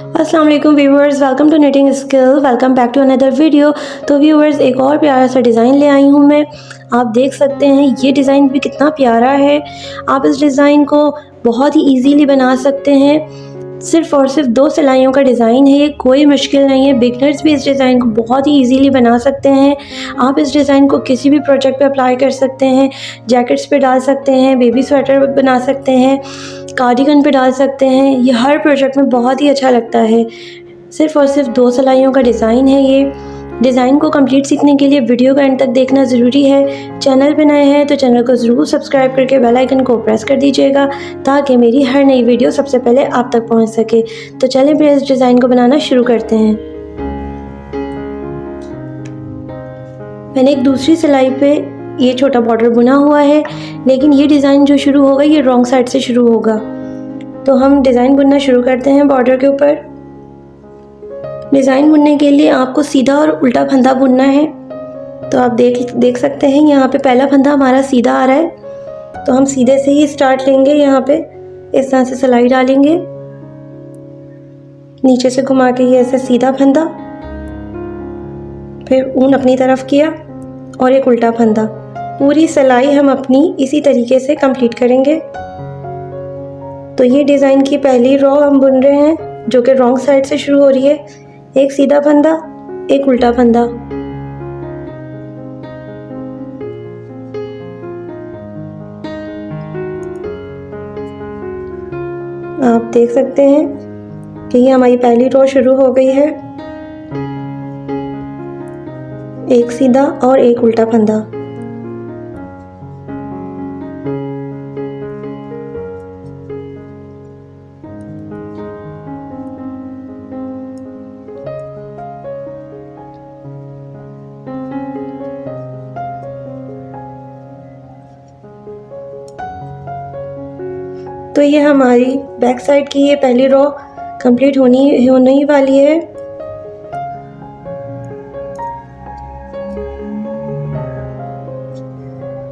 अस्सलाम वालेकुम viewers, welcome to knitting skill, welcome back to another video. तो viewers, एक और प्यारा सा डिज़ाइन ले आई हूँ मैं। आप देख सकते हैं ये डिज़ाइन भी कितना प्यारा है। आप इस डिज़ाइन को बहुत ही इजीली बना सकते हैं। सिर्फ़ और सिर्फ 2 सिलाइयों का डिज़ाइन है ये, कोई मुश्किल नहीं है। बिगनर्स भी इस डिज़ाइन को बहुत ही इजीली बना सकते हैं। आप इस डिज़ाइन को किसी भी प्रोजेक्ट पे अप्लाई कर सकते हैं, जैकेट्स पे डाल सकते हैं, बेबी स्वेटर बना सकते हैं, कार्डिगन पे डाल सकते हैं। ये हर प्रोजेक्ट में बहुत ही अच्छा लगता है। सिर्फ़ और सिर्फ 2 सिलाइयों का डिज़ाइन है ये। डिज़ाइन को कंप्लीट सीखने के लिए वीडियो का एंड तक देखना ज़रूरी है। चैनल पे नए हैं तो चैनल को ज़रूर सब्सक्राइब करके बेल आइकन को प्रेस कर दीजिएगा ताकि मेरी हर नई वीडियो सबसे पहले आप तक पहुंच सके। तो चलें फिर इस डिज़ाइन को बनाना शुरू करते हैं। मैंने एक दूसरी सिलाई पे ये छोटा बॉर्डर बुना हुआ है, लेकिन ये डिज़ाइन जो शुरू होगा ये रॉन्ग साइड से शुरू होगा। तो हम डिज़ाइन बुनना शुरू करते हैं बॉर्डर के ऊपर। डिज़ाइन बुनने के लिए आपको सीधा और उल्टा फंदा बुनना है। तो आप देख सकते हैं यहाँ पे पहला फंदा हमारा सीधा आ रहा है, तो हम सीधे से ही स्टार्ट लेंगे। यहाँ पे इस तरह से सिलाई डालेंगे, नीचे से घुमा के ये ऐसे सीधा फंदा, फिर ऊन अपनी तरफ किया और एक उल्टा फंदा। पूरी सिलाई हम अपनी इसी तरीके से कंप्लीट करेंगे। तो ये डिज़ाइन की पहली रो हम बुन रहे हैं जो कि रॉन्ग साइड से शुरू हो रही है। एक सीधा फंदा, एक उल्टा फंदा। आप देख सकते हैं कि ये हमारी पहली रो शुरू हो गई है। एक सीधा और एक उल्टा फंदा। तो ये हमारी बैक साइड की ये पहली रो कंप्लीट होने ही वाली है।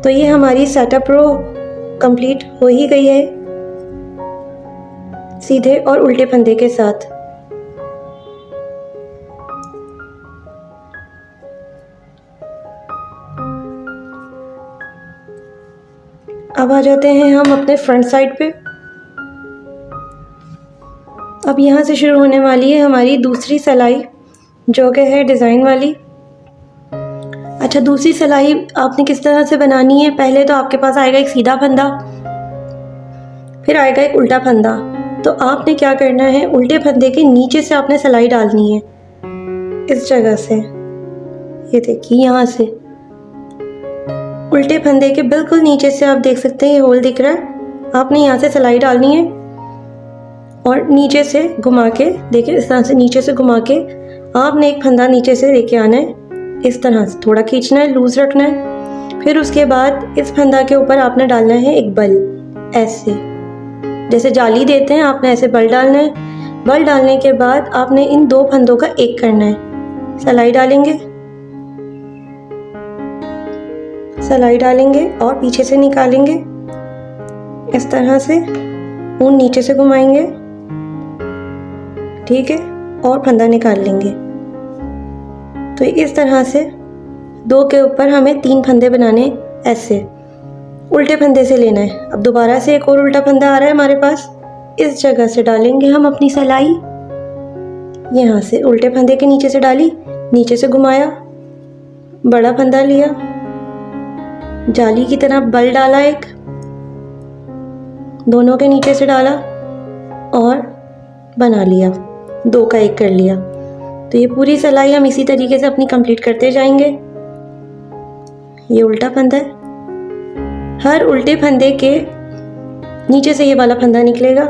तो ये हमारी सेटअप रो कंप्लीट हो ही गई है सीधे और उल्टे फंदे के साथ। अब आ जाते हैं हम अपने फ्रंट साइड पे। अब यहाँ से शुरू होने वाली है हमारी दूसरी सिलाई जो कि है डिज़ाइन वाली। अच्छा, दूसरी सिलाई आपने किस तरह से बनानी है? पहले तो आपके पास आएगा एक सीधा फंदा, फिर आएगा एक उल्टा फंदा। तो आपने क्या करना है, उल्टे फंदे के नीचे से आपने सिलाई डालनी है इस जगह से। ये देखिए, यहाँ से उल्टे फंदे के बिल्कुल नीचे से आप देख सकते हैं ये होल दिख रहा है। आपने यहाँ से सिलाई डालनी है और नीचे से घुमा के, देखिए इस तरह से नीचे से घुमा के आपने एक फंदा नीचे से लेके आना है। इस तरह से थोड़ा खींचना है, लूज रखना है। फिर उसके बाद इस फंदा के ऊपर आपने डालना है एक बल, ऐसे जैसे जाली देते हैं आपने ऐसे बल डालना है। बल डालने के बाद आपने इन 2 फंदों का एक करना है। सिलाई डालेंगे और पीछे से निकालेंगे इस तरह से, ऊन नीचे से घुमाएंगे, ठीक है, और फंदा निकाल लेंगे। तो इस तरह से 2 के ऊपर हमें 3 फंदे बनाने, ऐसे उल्टे फंदे से लेना है। अब दोबारा से एक और उल्टा फंदा आ रहा है हमारे पास, इस जगह से डालेंगे हम अपनी सिलाई। यहाँ से उल्टे फंदे के नीचे से डाली, नीचे से घुमाया, बड़ा फंदा लिया, जाली की तरह बल डाला, एक दोनों के नीचे से डाला और बना लिया, 2 का एक कर लिया। तो ये पूरी सिलाई हम इसी तरीके से अपनी कंप्लीट करते जाएंगे। ये उल्टा फंदा है, हर उल्टे फंदे के नीचे से ये वाला फंदा निकलेगा,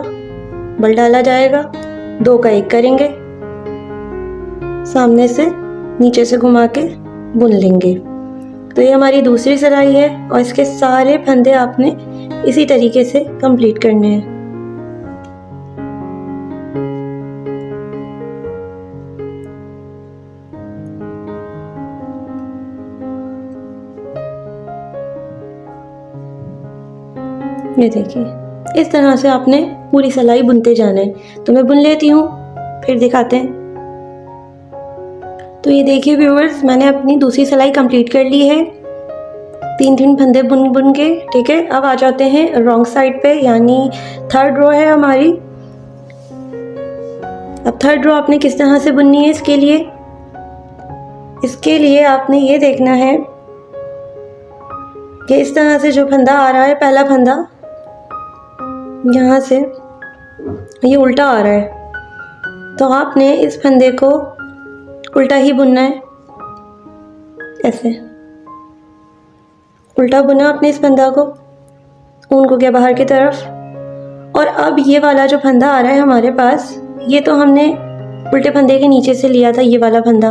बल डाला जाएगा, 2 का एक करेंगे, सामने से नीचे से घुमा के बुन लेंगे। तो ये हमारी दूसरी सिलाई है और इसके सारे फंदे आपने इसी तरीके से कंप्लीट करने हैं। ये देखिए, इस तरह से आपने पूरी सिलाई बुनते जाना है। तो मैं बुन लेती हूँ। फिर दिखाते हैं। तो ये देखिए व्यूअर्स, मैंने अपनी दूसरी सिलाई कंप्लीट कर ली है, 3 फंदे बुन के। ठीक है, अब आ जाते हैं रॉन्ग साइड पे, यानी थर्ड रो है हमारी। अब थर्ड रो आपने किस तरह से बुननी है, इसके लिए आपने ये देखना है कि इस तरह से जो फंदा आ रहा है, पहला फंदा यहाँ से ये उल्टा आ रहा है, तो आपने इस फंदे को उल्टा ही बुनना है। ऐसे उल्टा बुना आपने इस फंदा को, ऊन को गया बाहर की तरफ। और अब ये वाला जो फंदा आ रहा है हमारे पास, ये तो हमने उल्टे फंदे के नीचे से लिया था, ये वाला फंदा,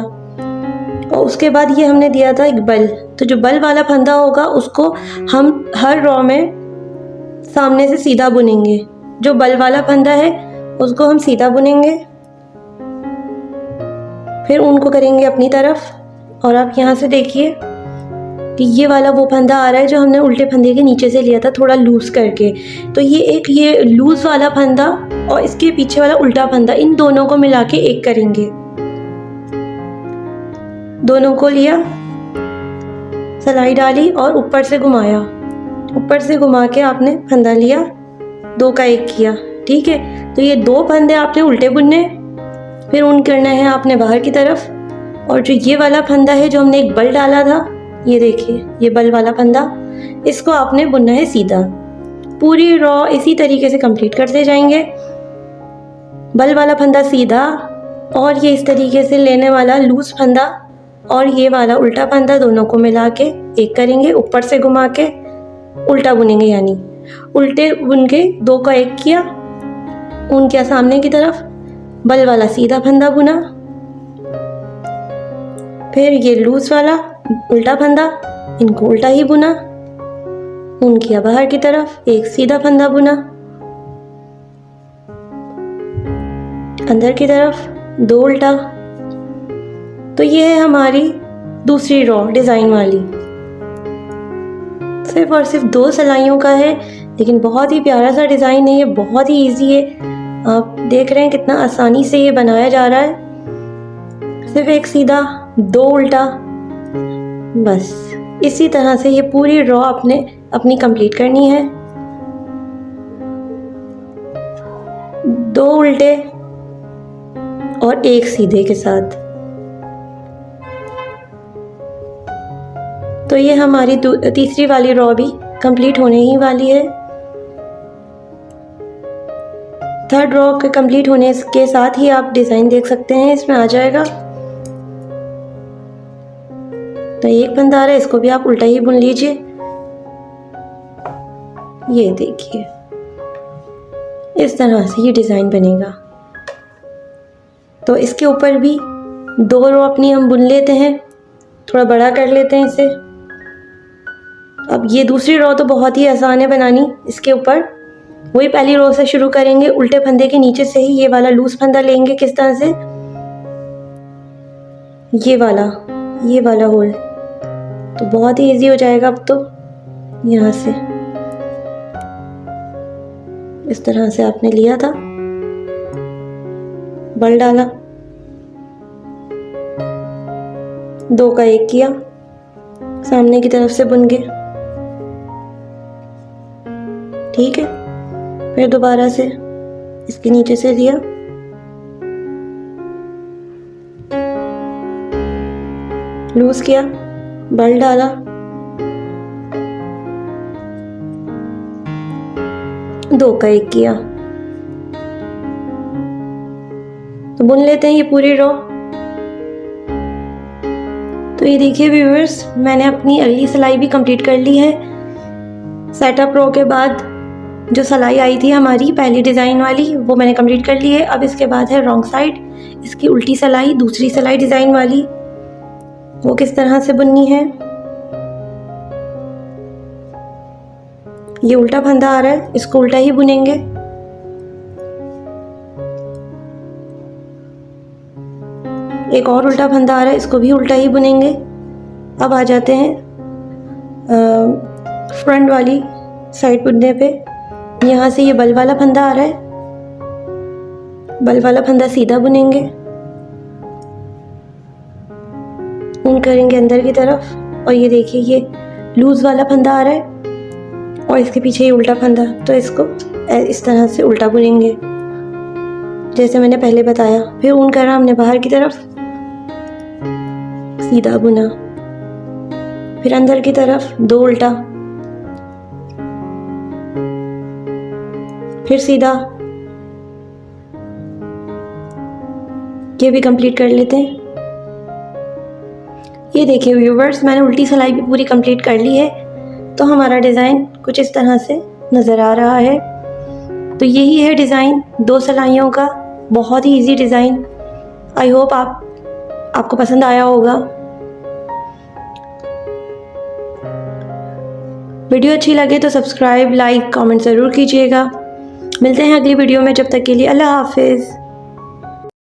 और उसके बाद ये हमने दिया था एक बल। तो जो बल वाला फंदा होगा उसको हम हर रो में सामने से सीधा बुनेंगे। जो बल वाला फंदा है उसको हम सीधा बुनेंगे, फिर उनको करेंगे अपनी तरफ। और आप यहाँ से देखिए कि ये वाला वो फंदा आ रहा है जो हमने उल्टे फंदे के नीचे से लिया था, थोड़ा लूज करके। तो ये लूज वाला फंदा और इसके पीछे वाला उल्टा फंदा, इन दोनों को मिला के एक करेंगे। दोनों को लिया, सिलाई डाली और ऊपर से घुमाया, ऊपर से घुमा के आपने फंदा लिया, 2 का 1 किया। ठीक है, तो ये 2 फंदे आपने उल्टे बुनने, फिर ऊन करना है आपने बाहर की तरफ। और जो ये वाला फंदा है जो हमने एक बल डाला था, ये देखिए ये बल वाला फंदा, इसको आपने बुनना है सीधा। पूरी रॉ इसी तरीके से कंप्लीट करते जाएंगे। बल वाला फंदा सीधा, और ये इस तरीके से लेने वाला लूज फंदा और ये वाला उल्टा फंदा, दोनों को मिला के एक करेंगे, ऊपर से घुमा के उल्टा बुनेंगे। यानी उल्टे बुन के 2 का 1 किया, ऊन किया सामने की तरफ, बल वाला सीधा फंदा बुना, फिर ये लूज वाला उल्टा फंदा, इनको उल्टा ही बुना, ऊन किया बाहर की तरफ, एक सीधा फंदा बुना, अंदर की तरफ 2 उल्टा। तो ये है हमारी दूसरी रॉ डिज़ाइन वाली। सिर्फ और सिर्फ 2 सिलाइयों का है, लेकिन बहुत ही प्यारा सा डिज़ाइन है ये, बहुत ही इजी है। आप देख रहे हैं कितना आसानी से ये बनाया जा रहा है। सिर्फ एक सीधा, 2 उल्टा, बस इसी तरह से ये पूरी रॉ आपने अपनी कंप्लीट करनी है। 2 उल्टे और 1 सीधे के साथ। तो ये हमारी तीसरी वाली रॉ भी कंप्लीट होने ही वाली है। थर्ड रॉ के कंप्लीट होने के साथ ही आप डिज़ाइन देख सकते हैं, इसमें आ जाएगा। तो एक फंदा आ रहा है, इसको भी आप उल्टा ही बुन लीजिए। ये देखिए इस तरह से ये डिज़ाइन बनेगा। तो इसके ऊपर भी 2 रो अपनी हम बुन लेते हैं, थोड़ा बड़ा कर लेते हैं इसे। अब ये दूसरी रो तो बहुत ही आसान है बनानी। इसके ऊपर वही पहली रो से शुरू करेंगे, उल्टे फंदे के नीचे से ही ये वाला लूज फंदा लेंगे। किस तरह से, ये वाला होल, तो बहुत ही इजी हो जाएगा। अब तो यहाँ से इस तरह से आपने लिया था, बल डाला, 2 का 1 किया, सामने की तरफ से बुन के। ठीक है, फिर दोबारा से इसके नीचे से लिया, लूज किया, बल डाला, दो का 1 किया। तो बुन लेते हैं ये पूरी रो। तो ये देखिए व्यूअर्स, मैंने अपनी अगली सिलाई भी कंप्लीट कर ली है। सेटअप रो के बाद जो सिलाई आई थी हमारी पहली डिज़ाइन वाली, वो मैंने कंप्लीट कर ली है। अब इसके बाद है रॉन्ग साइड, इसकी उल्टी सिलाई, दूसरी सिलाई डिज़ाइन वाली, वो किस तरह से बुननी है। ये उल्टा फंदा आ रहा है, इसको उल्टा ही बुनेंगे। एक और उल्टा फंदा आ रहा है, इसको भी उल्टा ही बुनेंगे। अब आ जाते हैं फ्रंट वाली साइड बुनने पे। यहाँ से ये बल वाला फंदा आ रहा है, बल वाला फंदा सीधा बुनेंगे, ऊन करेंगे अंदर की तरफ, और ये देखिए ये लूज़ वाला फंदा आ रहा है और इसके पीछे ये उल्टा फंदा, तो इसको इस तरह से उल्टा बुनेंगे जैसे मैंने पहले बताया। फिर ऊन करा हमने बाहर की तरफ, सीधा बुना, फिर अंदर की तरफ 2 उल्टा, फिर सीधा। ये भी कंप्लीट कर लेते हैं। ये देखिए व्यूवर्स, मैंने उल्टी सिलाई भी पूरी कंप्लीट कर ली है, तो हमारा डिज़ाइन कुछ इस तरह से नज़र आ रहा है। तो यही है डिज़ाइन 2 सिलाइयों का, बहुत ही इजी डिज़ाइन। आई होप आपको पसंद आया होगा। वीडियो अच्छी लगे तो सब्सक्राइब, लाइक, कमेंट ज़रूर कीजिएगा। मिलते हैं अगली वीडियो में, जब तक के लिए अल्लाह हाफिज़।